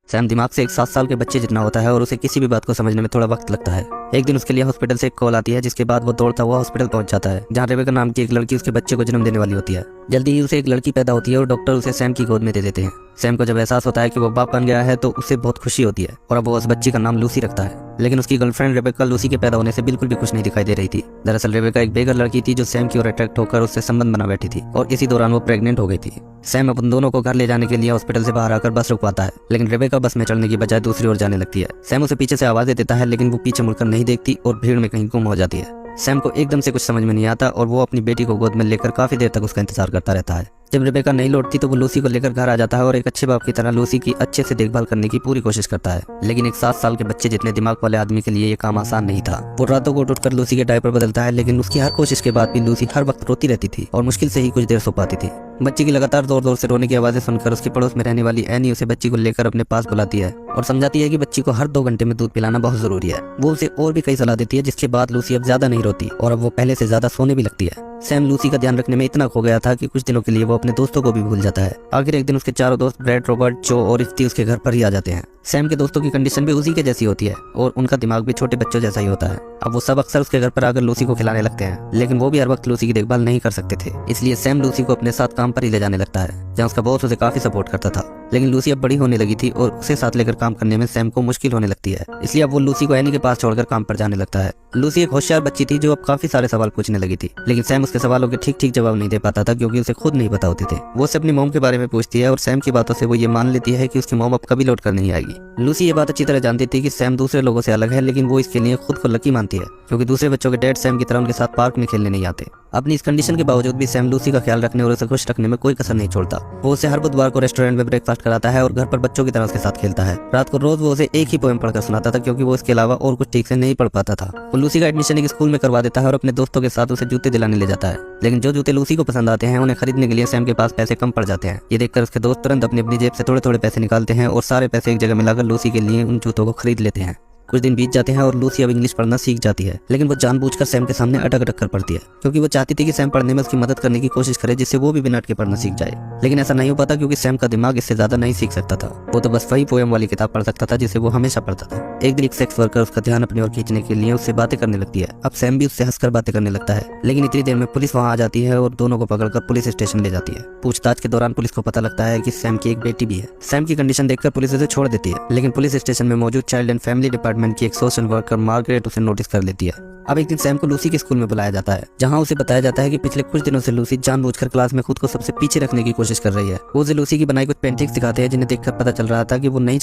Sam दिमाग से एक 7 साल के बच्चे जितना होता है और उसे किसी भी बात को समझने में थोड़ा वक्त लगता है। एक दिन उसके लिए हॉस्पिटल से एक कॉल आती है, जिसके बाद वो दौड़ता हुआ हॉस्पिटल पहुंच जाता है, जहां रेबेका नाम की एक लड़की उसके बच्चे को जन्म देने वाली होती है। जल्दी ही उसे एक लड़की पैदा होती है और डॉक्टर उसे सैम की गोद में दे देते हैं। सैम को जब एहसास होता है कि वो बाप बन गया है तो उसे बहुत खुशी होती है और अब वो उस बच्ची का नाम लूसी रखता है। लेकिन उसकी गर्लफ्रेंड रेबेका लूसी के पैदा होने से बिल्कुल भी खुश नहीं दिखाई दे रही थी। दरअसल रेबेका एक बेघर लड़की थी जो सैम की ओर अट्रैक्ट होकर उससे संबंध बना बैठी थी और इसी दौरान वो प्रेग्नेंट हो गई थी। सैम अपन दोनों को घर ले जाने के लिए हॉस्पिटल से बाहर आकर बस रुकवाता है, लेकिन रेबेका बस में चढ़ने की बजाय दूसरी ओर जाने लगती है। सैम उसे पीछे से आवाजें देता है, लेकिन वो पीछे मुड़कर नहीं देखती और भीड़ में कहीं गुम हो जाती है। सैम को एकदम से कुछ समझ में नहीं आता और वो अपनी बेटी को गोद में लेकर काफी देर तक उसका इंतजार करता रहता है। जब रेबेका नहीं लौटती तो वो लूसी को लेकर घर आ जाता है और एक अच्छे बाप की तरह लूसी की अच्छे से देखभाल करने की पूरी कोशिश करता है। लेकिन एक 7 साल के बच्चे जितने दिमाग वाले आदमी के लिए ये काम आसान नहीं था। वो रातों को उठकर लूसी के डायपर बदलता है, लेकिन उसकी हर कोशिश के बाद भी लूसी हर वक्त रोती रहती थी और मुश्किल से ही कुछ देर सो पाती थी। बच्ची की लगातार जोर जोर से रोने की आवाजें सुनकर उसके पड़ोस में रहने वाली एनी उसे बच्ची को लेकर अपने पास बुलाती है और समझाती है कि बच्ची को हर 2 घंटे में दूध पिलाना बहुत जरूरी है। वो उसे और भी कई सलाह देती है, जिसके बाद लूसी अब ज्यादा नहीं रोती और अब वो पहले से ज्यादा सोने भी लगती है। सैम लूसी का ध्यान रखने में इतना खो गया था कि कुछ दिनों के लिए वो अपने दोस्तों को भी भूल जाता है। आखिर एक दिन उसके चारों दोस्त ब्रैड, रॉबर्ट, जो और इफ्ती उसके घर पर ही आ जाते हैं। सैम के दोस्तों की कंडीशन भी उसी के जैसी होती है और उनका दिमाग भी छोटे बच्चों जैसा ही होता है। अब वो सब अक्सर उसके घर पर आकर लूसी को खिलाने लगते हैं, लेकिन वो भी हर वक्त लूसी की देखभाल नहीं कर सकते थे। इसलिए सैम लूसी को अपने साथ काम पर ही ले जाने लगता है, जहाँ उसका बॉस उसे काफी सपोर्ट करता था। लेकिन लूसी अब बड़ी होने लगी थी और उसे साथ लेकर काम करने में सैम को मुश्किल होने लगती है। इसलिए अब वो लूसी को एनी के पास छोड़कर काम पर जाने लगता है। लूसी एक होशियार बच्ची थी जो अब काफी सारे सवाल पूछने लगी थी, लेकिन सैम उसके सवालों के ठीक जवाब नहीं दे पाता था क्योंकि उसे खुद नहीं पता होते थे। वो उसे अपनी मॉम के बारे में पूछती है और सैम की बातों से वो ये मान लेती है कि उसकी मॉम अब कभी लौट कर नहीं आएगी। लूसी ये बात अच्छी तरह जानती थी कि सैम दूसरे लोगों से अलग है, लेकिन वो इसके लिए खुद को लकी मानती है क्योंकि दूसरे बच्चों के डैड सैम की तरह उनके साथ पार्क में खेलने नहीं आते। अपनी इस कंडीशन के बावजूद भी सैम लूसी का ख्याल रखने और उसे खुश रखने में कोई कसर नहीं छोड़ता। वो उसे हर बुधवार को रेस्टोरेंट में ब्रेकफास्ट कराता है और घर पर बच्चों की तरह उसके साथ खेलता है। रात को रोज वो उसे एक ही पोएम पढ़कर सुनाता था क्योंकि वो इसके अलावा और कुछ ठीक से नहीं पढ़ पाता था। वो लूसी का एडमिशन एक स्कूल में करवा देता है और अपने दोस्तों के साथ उसे जूते दिलाने ले जाता है, लेकिन जो जूते लूसी को पसंद आते हैं उन्हें खरीदने के लिए सैम के पास पैसे कम पड़ जाते हैं। ये देखकर उसके दोस्त तुरंत अपनी अपनी जेब से थोड़े थोड़े पैसे निकालते हैं और सारे पैसे एक जगह मिलाकर लूसी के लिए उन जूतों को खरीद लेते हैं। कुछ दिन बीत जाते हैं और लूसी अब इंग्लिश पढ़ना सीख जाती है, लेकिन वो जानबूझकर सैम के सामने अटक अटक कर पढ़ती है क्योंकि वो चाहती थी कि सैम पढ़ने में उसकी मदद करने की कोशिश करे, जिससे वो भी बिना अटके पढ़ना सीख जाए। लेकिन ऐसा नहीं हो पाता क्योंकि सैम का दिमाग इससे ज्यादा नहीं सीख सकता था। वो तो बस वही पोएम वाली किताब पढ़ सकता था जिसे वो हमेशा पढ़ता था। एक दिन एक सेक्स वर्कर उसका ध्यान अपनी ओर खींचने के लिए उससे बातें करने लगती है। अब सैम भी उससे हंसकर बातें करने लगता है, लेकिन इतनी देर में पुलिस वहां आ जाती है और दोनों को पकड़कर पुलिस स्टेशन ले जाती है। पूछताछ के दौरान पुलिस को पता लगता है कि सैम की एक बेटी भी है। सैम की कंडीशन देखकर पुलिस उसे छोड़ देती है, लेकिन पुलिस स्टेशन में मौजूद चाइल्ड एंड फैमिली डिपार्टमेंट की एक सोशल वर्कर मार्गरेट उसे नोटिस कर लेती है। अब एक दिन सैम को लूसी के स्कूल में बुलाया जाता है, जहां उसे बताया जाता है कि पिछले कुछ दिनों से लूसी जानबूझकर क्लास में खुद को सबसे पीछे रखने की कोशिश कर रही है। वो उसे लूसी की बनाई कुछ पेंटिंग्स दिखाते हैं, जिन्हें देखकर पता चल रहा था कि वो नहीं